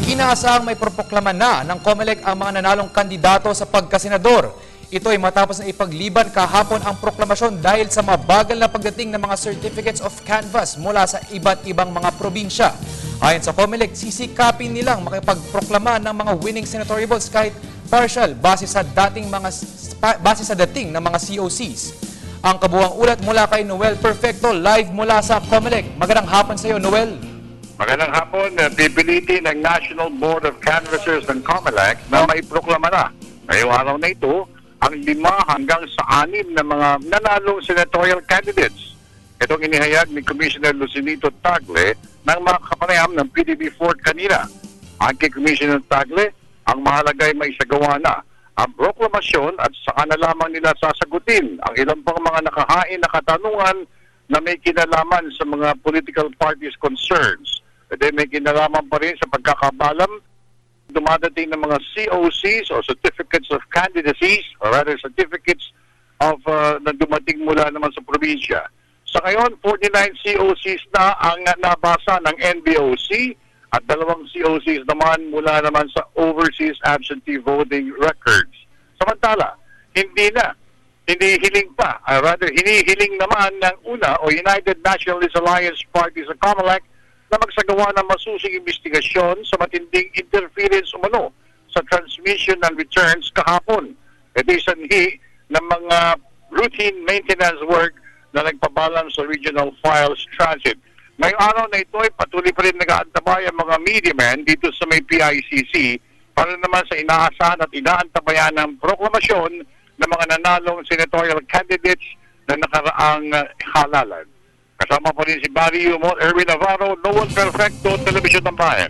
Inaasahang may proproklama na ng COMELEC ang mga nanalong kandidato sa pagkasenador. Ito ay matapos na ipagliban kahapon ang proklamasyon dahil sa mabagal na pagdating ng mga certificates of canvass mula sa iba't ibang mga probinsya. Ayon sa COMELEC, sisikapin nilang makipagproklama ng mga winning senatorials kahit partial base sa dating ng mga COCs. Ang kabuuang ulat mula kay Noel Perfecto, live mula sa COMELEC. Magandang hapon sa iyo, Noel. Magandang hapon. Pipilitin ng National Board of Canvassers ng COMELEC na maiproklama na ngayong araw na ito ang 5 hanggang sa 6 na mga nanalong senatorial candidates. Itong inihayag ni Commissioner Lucinito Tagle ng mga kapanayam ng PDB4 kanina. Ang kay Commissioner Tagle, ang mahalaga ay may sagawa na ang proklamasyon at saka na lamang nila sasagutin ang ilang pang mga nakahain na katanungan na may kinalaman sa mga political parties' concerns. Pwede may kinalaman pa rin sa pagkakabalam dumadating ng mga COCs o Certificates of Candidacies or rather Certificates of na dumating mula naman sa probinsya. Sa ngayon, 49 COCs na ang nabasa ng NBOC at 2 COCs naman mula naman sa Overseas Absentee Voting Records. Samantala, hinihiling naman ng UNA o United Nationalist Alliance Party sa COMELEC na magsagawa ng masusing investigasyon sa matinding interference umano sa transmission ng returns kahapon. Ito ay sanhi ng mga routine maintenance work na nagpabalang sa Regional Files Transit. Ngayong araw na ito ay patuloy pa rin nag-aantabay ang mga media men dito sa may PICC para naman sa inaasahan at inaantabayan ng proklamasyon ng mga nanalong senatorial candidates na nakaraang halalan. Kasama po rin si Barry Umot, Erwin Navarro, Noel Perfecto, Telebisyon ng Bayan.